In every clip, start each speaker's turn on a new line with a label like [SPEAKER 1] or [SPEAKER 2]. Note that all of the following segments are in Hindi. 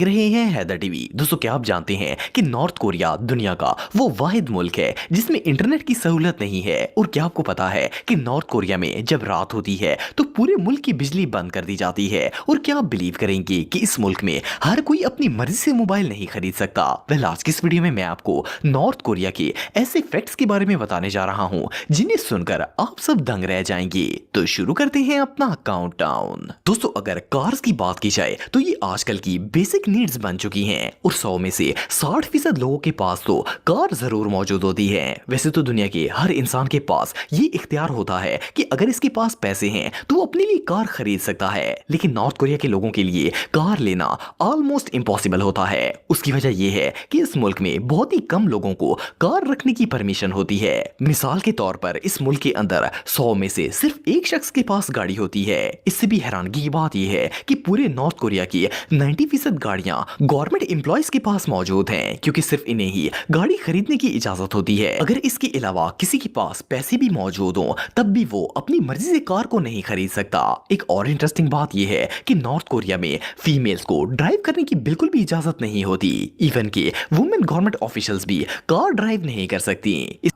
[SPEAKER 1] रहे हैं हैदर टीवी। दोस्तों, क्या आप जानते हैं कि नॉर्थ कोरिया दुनिया का वो वाहिद मुल्क है जिसमें इंटरनेट की सहूलत नहीं है। और क्या आपको पता है कि नॉर्थ कोरिया में जब रात होती है तो पूरे मुल्क की बिजली बंद कर दी जाती है। और क्या आप बिलीव करेंगे कि इस मुल्क में हर कोई अपनी मर्जी से मोबाइल नहीं खरीद सकता। वेल, आज की इस वीडियो में मैं आपको नॉर्थ कोरिया के ऐसे फैक्ट्स के बारे में बताने जा रहा हूँ जिन्हें सुनकर आप सब दंग रह जाएंगे। तो शुरू करते हैं अपना काउंटडाउन। दोस्तों, अगर कार्स की बात की जाए तो ये आजकल की बेसिक नीड्स बन चुकी हैं और 100 में से 60% लोगों के पास तो कार जरूर मौजूद होती है। वैसे तो दुनिया के हर इंसान के पास ये इख्तियार होता है कि अगर इसके पास पैसे हैं तो वो अपने लिए कार खरीद सकता है, लेकिन नॉर्थ कोरिया के लोगों के लिए कार लेना ऑलमोस्ट इम्पॉसिबल होता है। उसकी वजह यह है कि इस मुल्क में बहुत ही कम लोगों को कार रखने की परमिशन होती है। मिसाल के तौर पर इस मुल्क के अंदर 100 में से सिर्फ एक शख्स के पास गाड़ी होती है। इससे भी हैरानगी की बात यह है कि पूरे नॉर्थ कोरिया की 90% गाड़ियां गवर्नमेंट एम्प्लॉयज के पास मौजूद हैं, क्योंकि सिर्फ इन्हें ही गाड़ी खरीदने की इजाजत होती है। अगर इसके अलावा किसी के पास पैसे भी मौजूद हों तब भी वो अपनी मर्जी से कार को नहीं खरीद सकता। एक और इंटरेस्टिंग बात यह है कि नॉर्थ कोरिया में फीमेल्स को ड्राइव करने की बिल्कुल भी इजाजत नहीं होती। इवन के वुमेन गवर्नमेंट ऑफिशियल्स भी कार ड्राइव नहीं कर सकती।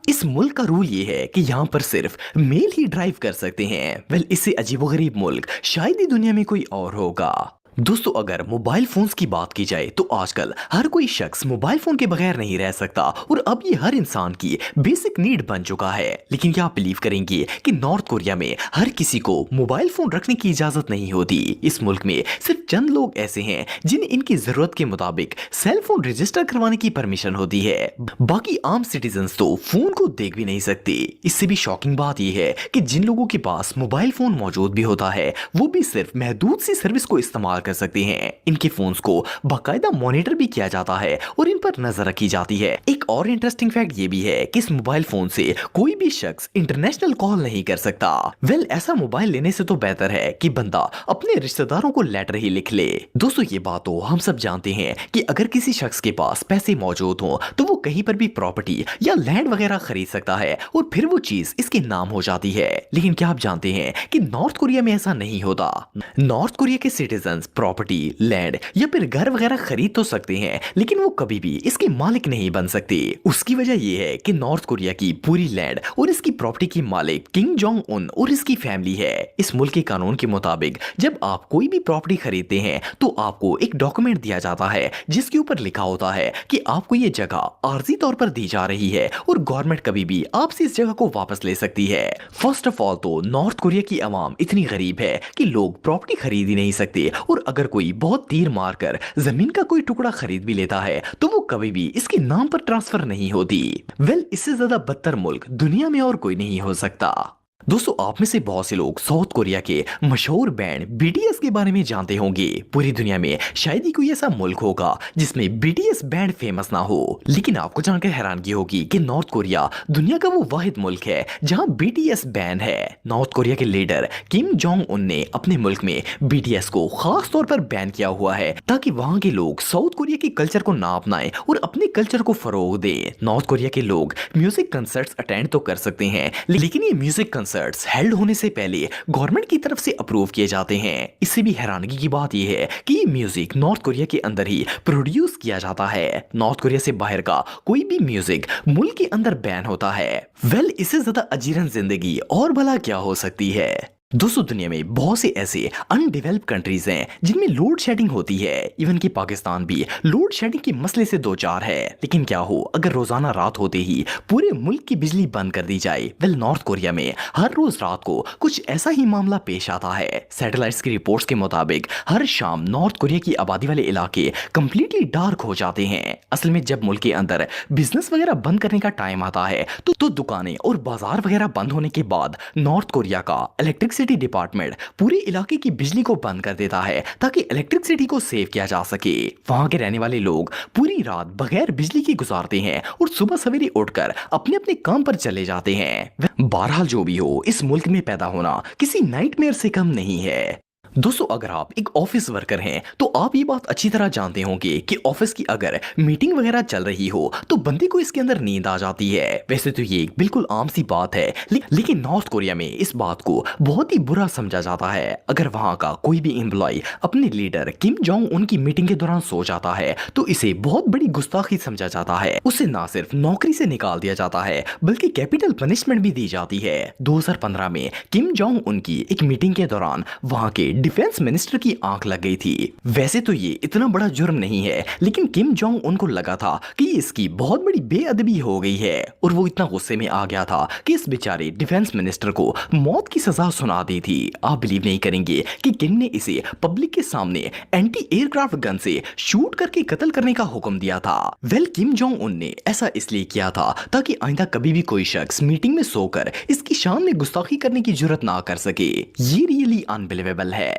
[SPEAKER 1] इस मुल्क का रूल ये है कि यहाँ पर सिर्फ मेल ही ड्राइव कर सकते हैं। वेल, इससे अजीबोगरीब मुल्क शायद ही दुनिया में कोई और होगा। दोस्तों, अगर मोबाइल फोन्स की बात की जाए तो आजकल हर कोई शख्स मोबाइल फोन के बगैर नहीं रह सकता और अब ये हर इंसान की बेसिक नीड बन चुका है। लेकिन क्या आप बिलीव करेंगे कि नॉर्थ कोरिया में हर किसी को मोबाइल फोन रखने की इजाजत नहीं होती। इस मुल्क में सिर्फ चंद लोग ऐसे हैं जिन्हें इनकी जरूरत के मुताबिक सेल फोन रजिस्टर करवाने की परमिशन होती है। बाकी आम सिटीजन तो फोन को देख भी नहीं सकते। इससे भी शॉकिंग बात यह है कि जिन लोगों के पास मोबाइल फोन मौजूद भी होता है वो भी सिर्फ महदूद सी सर्विस को इस्तेमाल कर सकते हैं। इनके फोन्स को बाकायदा मॉनिटर भी किया जाता है और इन पर नजर रखी जाती है। एक और इंटरेस्टिंग फैक्ट ये भी है कि इस मोबाइल फोन से कोई भी शख्स इंटरनेशनल कॉल नहीं कर सकता। वेल, ऐसा मोबाइल लेने से तो बेहतर है कि बंदा अपने रिश्तेदारों को लेटर ही लिख ले। दोस्तों, ये बात तो हम सब जानते हैं कि अगर किसी शख्स के पास पैसे मौजूद हो तो वो कहीं पर भी प्रॉपर्टी या लैंड वगैरह खरीद सकता है और फिर वो चीज इसके नाम हो जाती है। लेकिन क्या आप जानते हैं कि नॉर्थ कोरिया में ऐसा नहीं होता। नॉर्थ कोरिया के सिटीजन प्रॉपर्टी, लैंड या फिर घर वगैरह खरीद तो सकते हैं, लेकिन वो कभी भी इसके मालिक नहीं बन सकते। उसकी वजह यह है कि नॉर्थ कोरिया की पूरी लैंड और इसकी प्रॉपर्टी की मालिक किंग जोंग उन और इसकी फैमिली है। इस मुल्क के कानून के मुताबिक जब आप कोई भी प्रॉपर्टी खरीदते हैं तो आपको एक डॉक्यूमेंट दिया जाता है जिसके ऊपर लिखा होता है कि आपको ये जगह आर्जी तौर पर दी जा रही है और गवर्नमेंट कभी भी आपसे इस जगह को वापस ले सकती है। फर्स्ट ऑफ ऑल तो नॉर्थ कोरिया की आवाम इतनी गरीब है कि लोग प्रॉपर्टी खरीद ही नहीं सकते और अगर कोई बहुत तीर मारकर जमीन का कोई टुकड़ा खरीद भी लेता है तो वो कभी भी इसके नाम पर ट्रांसफर नहीं होती। वेल, इससे ज्यादा बदतर मुल्क दुनिया में और कोई नहीं हो सकता। दोस्तों, आप में से बहुत से लोग साउथ कोरिया के मशहूर बैंड बीटीएस के बारे में जानते होंगे। पूरी दुनिया में शायद ही कोई ऐसा मुल्क होगा जिसमें बीटीएस बैंड फेमस ना हो। लेकिन आपको जानकर हैरानगी होगी कि नॉर्थ कोरिया दुनिया का वो वाहिद मुल्क है जहां बीटीएस बैंड है। नॉर्थ कोरिया के लीडर किम जोंग उन ने अपने मुल्क में बीटीएस को खास तौर पर बैन किया हुआ है ताकि वहां के लोग साउथ कोरिया के कल्चर को ना अपनाएं और अपने कल्चर को फरोग दें। नॉर्थ कोरिया के लोग म्यूजिक कंसर्ट्स अटेंड तो कर सकते हैं, लेकिन ये म्यूजिक हेल्ड होने से पहले गवर्नमेंट की तरफ से अप्रूव किए जाते हैं। इससे भी हैरानगी की बात यह है कि ये म्यूजिक नॉर्थ कोरिया के अंदर ही प्रोड्यूस किया जाता है। नॉर्थ कोरिया से बाहर का कोई भी म्यूजिक मुल्क के अंदर बैन होता है। वेल, इससे ज्यादा अजीरन जिंदगी और भला क्या हो सकती है। दोस्तों, दुनिया में बहुत से ऐसे अनडेवलप्ड कंट्रीज हैं जिनमें लोड शेडिंग होती है। इवन कि पाकिस्तान भी लोड शेडिंग के मसले से दो चार है। लेकिन क्या हो अगर रोजाना रात होते ही पूरे मुल्क की बिजली बंद कर दी जाए। वेल, नॉर्थ कोरिया में हर रोज रात को कुछ ऐसा ही मामला पेश आता है। सैटेलाइट्स की रिपोर्ट्स के मुताबिक हर शाम नॉर्थ कोरिया की आबादी वाले इलाके कंप्लीटली डार्क हो जाते हैं। असल में जब मुल्क के अंदर बिजनेस वगैरह बंद करने का टाइम आता है तो दुकानें और बाजार वगैरह बंद होने के बाद नॉर्थ कोरिया का इलेक्ट्रिक डिपार्टमेंट पूरे इलाके की बिजली को बंद कर देता है ताकि इलेक्ट्रिसिटी को सेव किया जा सके। वहां के रहने वाले लोग पूरी रात बगैर बिजली के गुजारते हैं और सुबह सवेरे उठकर अपने अपने काम पर चले जाते हैं। बहरहाल जो भी हो, इस मुल्क में पैदा होना किसी नाइटमेयर से कम नहीं है। दोस्तों अगर आप एक ऑफिस वर्कर हैं तो आप ये बात अच्छी तरह जानते होंगे कि ऑफिस की अगर मीटिंग वगैरह चल रही हो तो बंदे को इसके अंदर नींद आ जाती है। वैसे तो ये एक बिल्कुल आम सी बात है लेकिन नॉर्थ कोरिया में इस बात को बहुत ही बुरा समझा जाता है। अगर वहां का कोई भी एम्प्लॉय अपने लीडर किम जोंग उन की मीटिंग के दौरान सो जाता है तो इसे बहुत बड़ी गुस्ताखी समझा जाता है। उसे ना सिर्फ नौकरी से निकाल दिया जाता है बल्कि कैपिटल पनिशमेंट भी दी जाती है। 2015 में किम जोंग उनकी एक मीटिंग के दौरान वहां के डिफेंस मिनिस्टर की आंख लग गई थी। वैसे तो ये इतना बड़ा जुर्म नहीं है लेकिन किम जोंग उनको लगा था कि इसकी बहुत बड़ी बेअदबी हो गई है और वो इतना गुस्से में आ गया था कि इस बेचारे डिफेंस मिनिस्टर को मौत की सजा सुना दी थी। आप बिलीव नहीं करेंगे कि किम ने इसे पब्लिक के सामने एंटी एयरक्राफ्ट गन से शूट करके कत्ल करने का हुक्म दिया था। किम जोंग उन ने ऐसा इसलिए किया था ताकि आइंदा कभी भी कोई शख्स मीटिंग में सोकर इसकी शान में गुस्ताखी करने की जुर्रत ना कर सके। ये रियली अनबिलीवेबल है।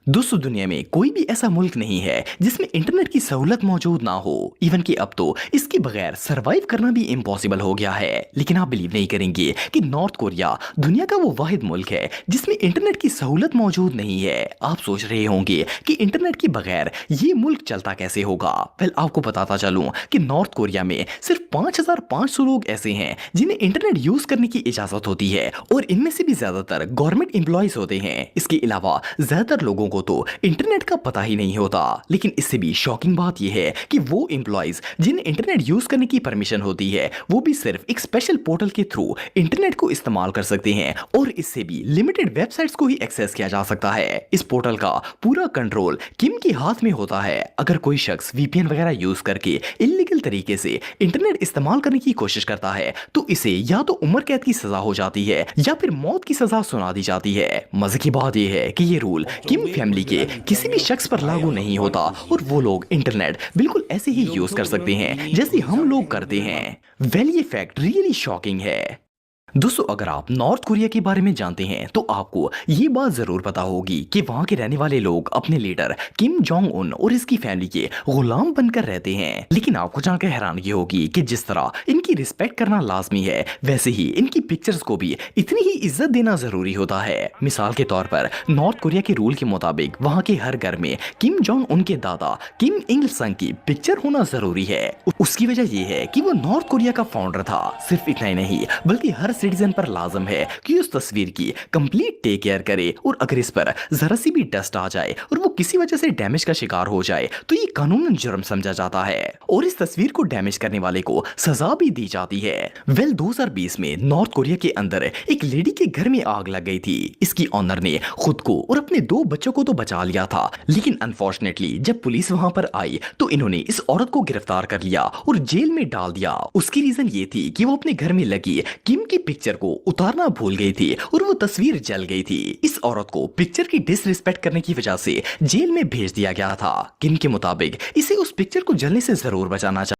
[SPEAKER 1] दोस्तों दुनिया में कोई भी ऐसा मुल्क नहीं है जिसमें इंटरनेट की सहूलत मौजूद ना हो। इवन कि अब तो इसके बगैर सरवाइव करना भी इम्पॉसिबल हो गया है। लेकिन आप बिलीव नहीं करेंगे कि नॉर्थ कोरिया दुनिया का वो वाहिद मुल्क है जिसमें इंटरनेट की सहूलत मौजूद नहीं है। आप सोच रहे होंगे कि इंटरनेट के बगैर ये मुल्क चलता कैसे होगा। आपको बताता चलूं कि नॉर्थ कोरिया में सिर्फ 5,500 लोग ऐसे हैं जिन्हें इंटरनेट यूज करने की इजाजत होती है और इनमें से भी ज्यादातर गवर्नमेंट एम्प्लॉयज होते हैं। इसके अलावा ज्यादातर लोगों को तो इंटरनेट का पता ही नहीं होता। लेकिन इससे भी शॉकिंग बात यह है कि वो एम्प्लॉयज जिन्हें इंटरनेट यूज करने की परमिशन होती है वो भी सिर्फ एक स्पेशल पोर्टल के थ्रू इंटरनेट को इस्तेमाल कर सकते हैं और इससे भी लिमिटेड वेबसाइट्स को ही एक्सेस किया जा सकता है। इस पोर्टल का पूरा कंट्रोल किम के हाथ में होता है। अगर कोई शख्स वीपीएन वगैरह यूज करके इलीगल तरीके से इंटरनेट इस्तेमाल करने की कोशिश करता है तो इसे या तो उम्र कैद की सजा हो जाती है या फिर मौत की सजा सुना दी जाती है। मजे की बात यह है कि ये रूल किम फैमिली के किसी भी शख्स पर लागू नहीं होता और वो लोग इंटरनेट बिल्कुल ऐसे ही यूज कर सकते हैं जैसे हम लोग करते हैं। ये फैक्ट रियली शॉकिंग है। दोस्तों अगर आप नॉर्थ कोरिया के बारे में जानते हैं तो आपको ये बात जरूर पता होगी कि वहां के रहने वाले लोग अपने लीडर किम जोंग उन और इसकी फैमिली के गुलाम बनकर रहते हैं। लेकिन आपको जानकर हैरानगी होगी कि जिस तरह इनकी रिस्पेक्ट करना लाजमी है वैसे ही इनकी पिक्चर्स को भी इतनी ही इज्जत देना जरूरी होता है। मिसाल के तौर पर नॉर्थ कोरिया के रूल के मुताबिक वहां के हर घर में किम जोंग उन के दादा किम इल संग की पिक्चर होना जरूरी है। उसकी वजह यह है कि वो नॉर्थ कोरिया का फाउंडर था। सिर्फ इतना ही नहीं बल्कि हर सिटीजन पर लाजम है कि उस तस्वीर की कंप्लीट टेक केयर करे और अगर इस पर जरा सी भी डस्ट आ जाए और वो किसी वजह से डैमेज का शिकार हो जाए तो ये कानूनन जुर्म समझा जाता है और इस तस्वीर को डैमेज करने वाले को सजा भी दी जाती है। 2020 में नॉर्थ कोरिया के अंदर एक लेडी के घर में आग लग गई थी। इसकी ऑनर ने खुद को और अपने 2 बच्चों को तो बचा लिया था लेकिन अनफॉर्चुनेटली जब पुलिस वहां पर आई तो इन्होंने इस औरत को गिरफ्तार कर लिया और जेल में डाल दिया। उसकी रीजन ये थी कि वो अपने घर में लगी किम की पिक्चर को उतारना भूल गई थी और वो तस्वीर जल गई थी। इस औरत को पिक्चर की डिसरिस्पेक्ट करने की वजह से जेल में भेज दिया गया था। किम के मुताबिक इसे उस पिक्चर को जलने से जरूर बचाना चाहिए।